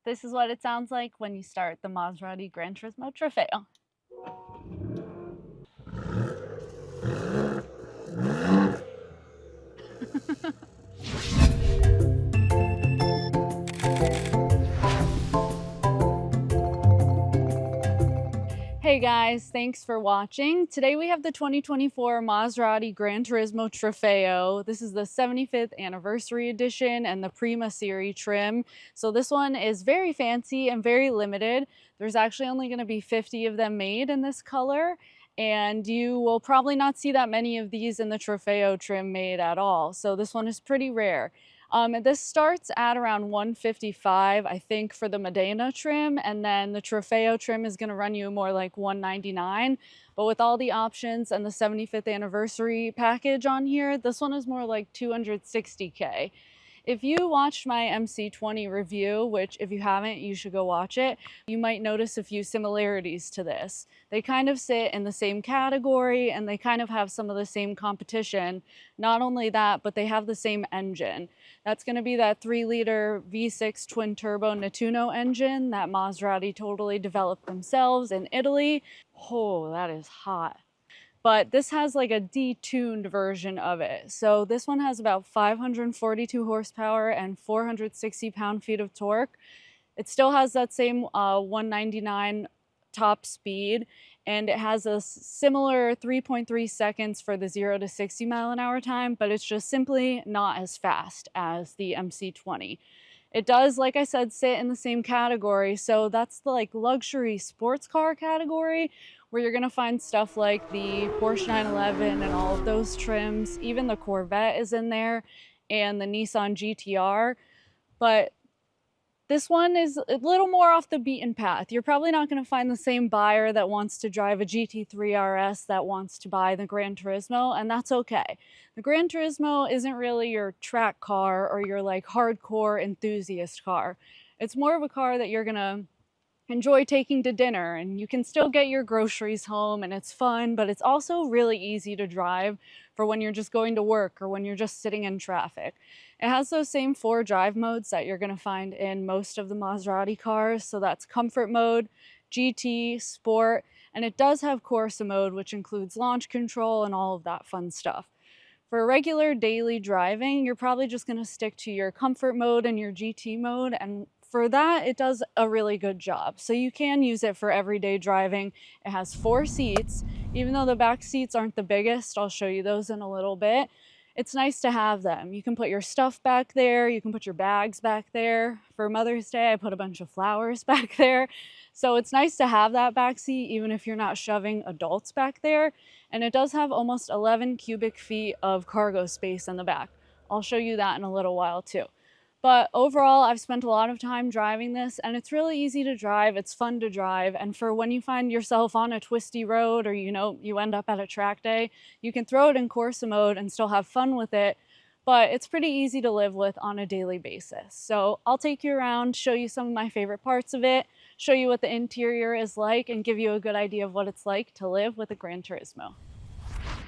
This is what it sounds like when you start the Maserati GranTurismo Trofeo. Hey guys, thanks for watching. Today we have the 2024 Maserati GranTurismo Trofeo. This is the 75th anniversary edition and the Prima Serie trim. So this one is very fancy and very limited. There's actually only going to be 50 of them made in this color, and you will probably not see that many of these in the Trofeo trim made at all. So this one is pretty rare. This starts at around 155, I think, for the Modena trim, and then the Trofeo trim is going to run you more like 199. But with all the options and the 75th anniversary package on here, this one is more like 260K. If you watched my MC20 review, which if you haven't, you should go watch it, you might notice a few similarities to this. They kind of sit in the same category and they kind of have some of the same competition. Not only that, but they have the same engine. That's going to be that 3-liter V6 twin-turbo Nettuno engine that Maserati totally developed themselves in Italy. Oh, that is hot. But this has like a detuned version of it. So this one has about 542 horsepower and 460 pound-feet of torque. It still has that same 199 top speed, and it has a similar 3.3 seconds for the 0 to 60 mile an hour time, but it's just simply not as fast as the MC20. It does, like I said, sit in the same category. So that's the like luxury sports car category, where you're gonna find stuff like the Porsche 911 and all of those trims. Even the Corvette is in there and the Nissan GTR. But this one is a little more off the beaten path. You're probably not going to find the same buyer that wants to drive a GT3 RS that wants to buy the GranTurismo, and that's okay. The GranTurismo isn't really your track car or your like hardcore enthusiast car. It's more of a car that you're going to enjoy taking to dinner, and you can still get your groceries home, and it's fun, but it's also really easy to drive for when you're just going to work or when you're just sitting in traffic. It has those same 4 drive modes that you're going to find in most of the Maserati cars. So that's comfort mode, GT, sport, and it does have Corsa mode, which includes launch control and all of that fun stuff. For regular daily driving, you're probably just going to stick to your comfort mode and your GT mode, and for that, it does a really good job. So you can use it for everyday driving. It has 4 seats, even though the back seats aren't the biggest. I'll show you those in a little bit. It's nice to have them. You can put your stuff back there. You can put your bags back there. For Mother's Day, I put a bunch of flowers back there. So it's nice to have that back seat, even if you're not shoving adults back there. And it does have almost 11 cubic feet of cargo space in the back. I'll show you that in a little while too. But overall, I've spent a lot of time driving this, and it's really easy to drive. It's fun to drive. And for when you find yourself on a twisty road, or you end up at a track day, you can throw it in Corsa mode and still have fun with it. But it's pretty easy to live with on a daily basis. So I'll take you around, show you some of my favorite parts of it, show you what the interior is like, and give you a good idea of what it's like to live with a GranTurismo.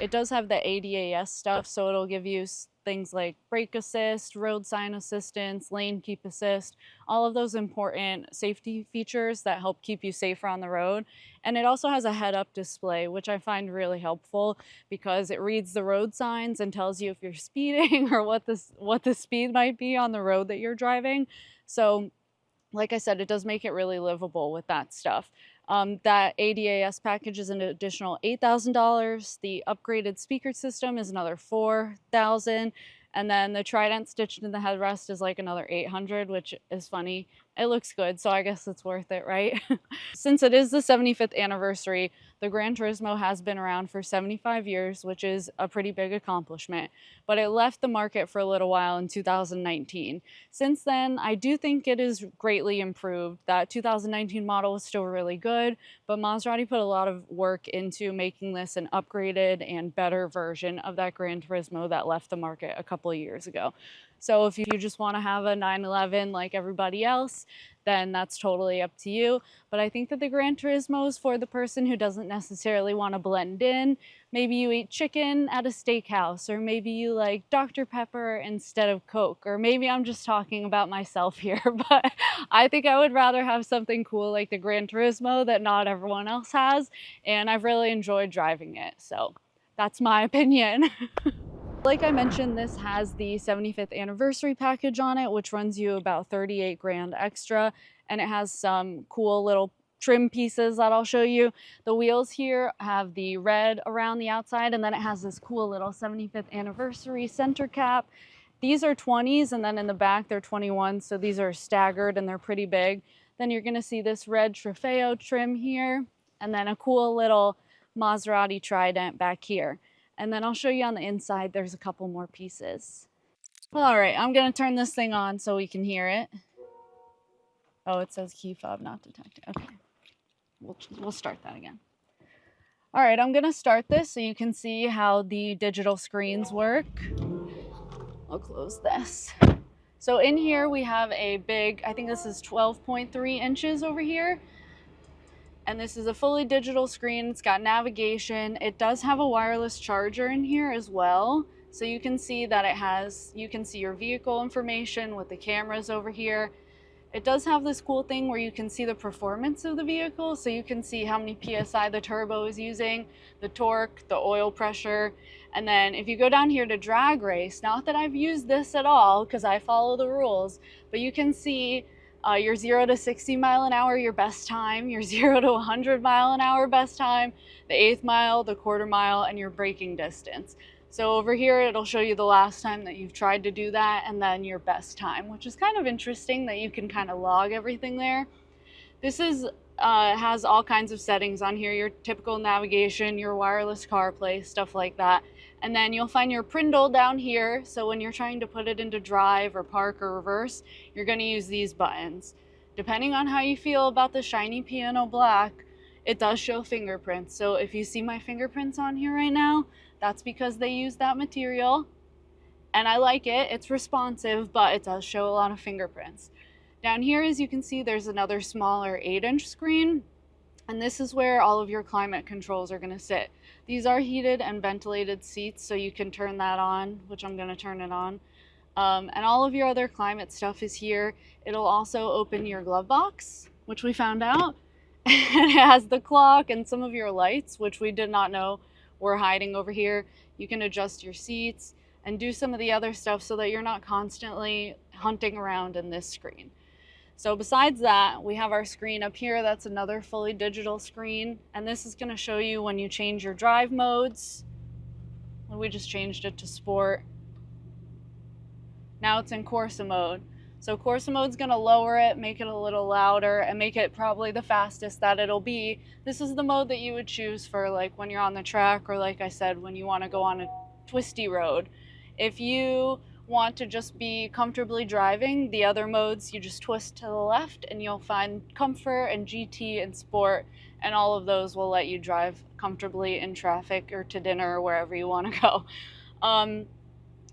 It does have the ADAS stuff, so it'll give you things like brake assist, road sign assistance, lane keep assist, all of those important safety features that help keep you safer on the road. And it also has a head-up display, which I find really helpful because it reads the road signs and tells you if you're speeding or what the speed might be on the road that you're driving. So like I said, it does make it really livable with that stuff. That ADAS package is an additional $8,000. The upgraded speaker system is another $4,000. And then the Trident stitched in the headrest is like another $800, which is funny. It looks good, so I guess it's worth it, right? Since it is the 75th anniversary, the GranTurismo has been around for 75 years, which is a pretty big accomplishment, but it left the market for a little while in 2019. Since then, I do think it is greatly improved. That 2019 model was still really good, but Maserati put a lot of work into making this an upgraded and better version of that GranTurismo that left the market a couple of years ago. So if you just want to have a 911 like everybody else, then that's totally up to you. But I think that the GranTurismo is for the person who doesn't necessarily want to blend in. Maybe you eat chicken at a steakhouse, or maybe you like Dr. Pepper instead of Coke, or maybe I'm just talking about myself here, but I think I would rather have something cool like the GranTurismo that not everyone else has, and I've really enjoyed driving it, so that's my opinion. Like I mentioned, this has the 75th anniversary package on it, which runs you about 38 grand extra, and it has some cool little trim pieces that I'll show you. The wheels here have the red around the outside, and then it has this cool little 75th anniversary center cap. These are 20s, and then in the back they're 21s, so these are staggered and they're pretty big. Then you're gonna see this red Trofeo trim here, and then a cool little Maserati trident back here. And then I'll show you on the inside, there's a couple more pieces. All right, I'm gonna turn this thing on so we can hear it. Oh, it says key fob not detected. Okay, we'll start that again. All right, I'm gonna start this so you can see how the digital screens work. I'll close this. So in here we have a big, I think this is 12.3 inches over here. And this is a fully digital screen. It's got navigation. It does have a wireless charger in here as well. So you can see that you can see your vehicle information with the cameras over here. It does have this cool thing where you can see the performance of the vehicle. So you can see how many PSI the turbo is using, the torque, the oil pressure. And then if you go down here to drag race, not that I've used this at all because I follow the rules, but you can see your 0 to 60 mile an hour, your best time, your 0 to 100 mile an hour best time, the 1/8 mile, the 1/4 mile, and your braking distance. So over here, it'll show you the last time that you've tried to do that and then your best time, which is kind of interesting that you can kind of log everything there. This is has all kinds of settings on here, your typical navigation, your wireless CarPlay, stuff like that. And then you'll find your Prindle down here. So when you're trying to put it into drive or park or reverse, you're gonna use these buttons. Depending on how you feel about the shiny piano black, it does show fingerprints. So if you see my fingerprints on here right now, that's because they use that material. And I like it, it's responsive, but it does show a lot of fingerprints. Down here, as you can see, there's another smaller 8-inch screen, and this is where all of your climate controls are gonna sit. These are heated and ventilated seats, so you can turn that on, which I'm gonna turn it on. And all of your other climate stuff is here. It'll also open your glove box, which we found out. And it has the clock and some of your lights, which we did not know were hiding over here. You can adjust your seats and do some of the other stuff so that you're not constantly hunting around in this screen. So besides that, we have our screen up here. That's another fully digital screen. And this is gonna show you when you change your drive modes. We just changed it to sport. Now it's in Corsa mode. So Corsa mode's gonna lower it, make it a little louder, and make it probably the fastest that it'll be. This is the mode that you would choose for like when you're on the track, or like I said, when you wanna go on a twisty road. If you want to just be comfortably driving, the other modes, you just twist to the left and you'll find Comfort and GT and Sport, and all of those will let you drive comfortably in traffic or to dinner or wherever you want to go.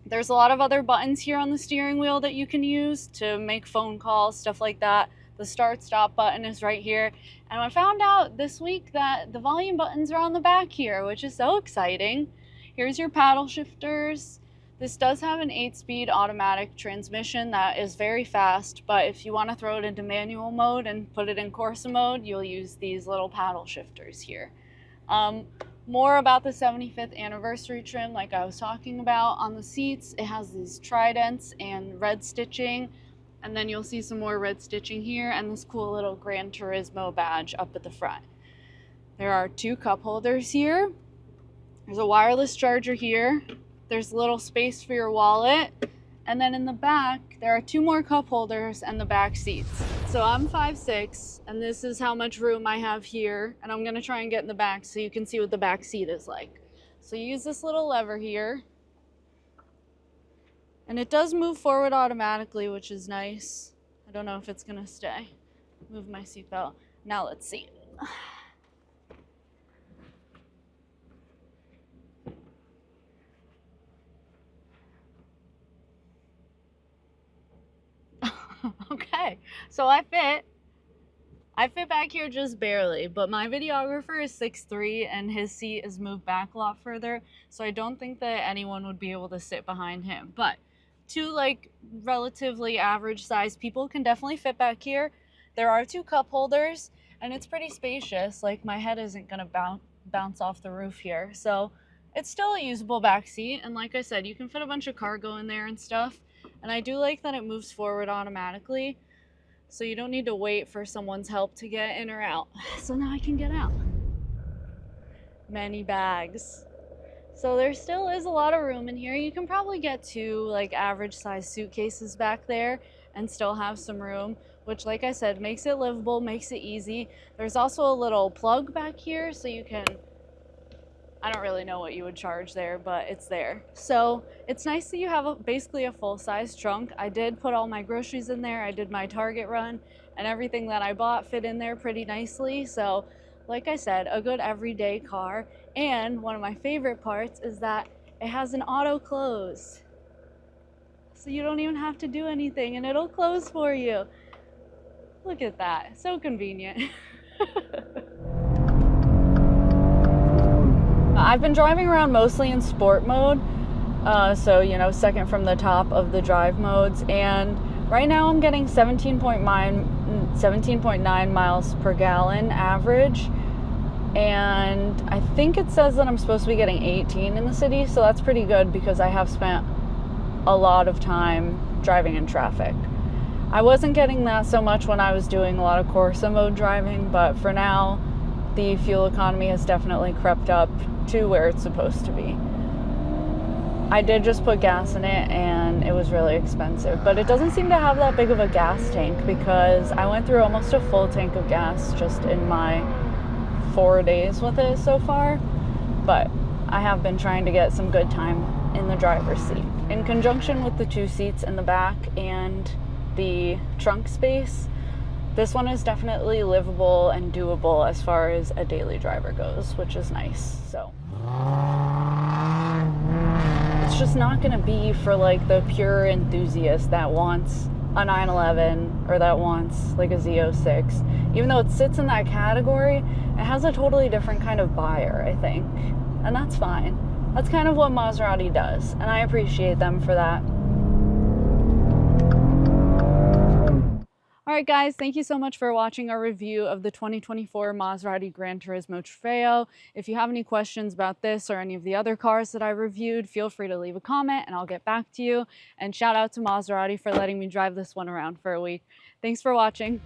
There's a lot of other buttons here on the steering wheel that you can use to make phone calls, stuff like that. The start stop button is right here. And I found out this week that the volume buttons are on the back here, which is so exciting. Here's your paddle shifters. This does have an 8-speed automatic transmission that is very fast, but if you want to throw it into manual mode and put it in Corsa mode, you'll use these little paddle shifters here. More about the 75th anniversary trim, like I was talking about. On the seats, it has these tridents and red stitching, and then you'll see some more red stitching here, and this cool little GranTurismo badge up at the front. There are 2 cup holders here. There's a wireless charger here. There's a little space for your wallet. And then in the back, there are 2 more cup holders and the back seats. So I'm 5'6", and this is how much room I have here. And I'm gonna try and get in the back so you can see what the back seat is like. So you use this little lever here. And it does move forward automatically, which is nice. I don't know if it's gonna stay. Move my seatbelt. Now let's see. So I fit back here just barely, but my videographer is 6'3" and his seat is moved back a lot further, so I don't think that anyone would be able to sit behind him. But two like relatively average sized people can definitely fit back here. There are 2 cup holders and it's pretty spacious. Like my head isn't gonna bounce off the roof here, so it's still a usable back seat. And like I said, you can fit a bunch of cargo in there and stuff. And I do like that it moves forward automatically, so you don't need to wait for someone's help to get in or out. So now I can get out. Many bags. So there still is a lot of room in here. You can probably get 2 like average size suitcases back there and still have some room, which like I said, makes it livable, makes it easy. There's also a little plug back here so you can, I don't really know what you would charge there, but it's there. So it's nice that you have basically a full-size trunk. I did put all my groceries in there. I did my Target run, and everything that I bought fit in there pretty nicely. So like I said, a good everyday car. And one of my favorite parts is that it has an auto close. So you don't even have to do anything and it'll close for you. Look at that, so convenient. I've been driving around mostly in sport mode, so you know, second from the top of the drive modes, and right now I'm getting 17.9 miles per gallon average, and I think it says that I'm supposed to be getting 18 in the city, so that's pretty good because I have spent a lot of time driving in traffic. I wasn't getting that so much when I was doing a lot of Corsa mode driving, but for now the fuel economy has definitely crept up to where it's supposed to be. I did just put gas in it and it was really expensive, but it doesn't seem to have that big of a gas tank because I went through almost a full tank of gas just in my 4 days with it so far. But I have been trying to get some good time in the driver's seat. In conjunction with the 2 seats in the back and the trunk space, this one is definitely livable and doable as far as a daily driver goes, which is nice. So it's just not going to be for like the pure enthusiast that wants a 911 or that wants like a Z06. Even though it sits in that category, it has a totally different kind of buyer, I think. And that's fine. That's kind of what Maserati does, and I appreciate them for that. Alright guys, thank you so much for watching our review of the 2024 Maserati GranTurismo Trofeo. If you have any questions about this or any of the other cars that I reviewed, feel free to leave a comment and I'll get back to you. And shout out to Maserati for letting me drive this one around for a week. Thanks for watching.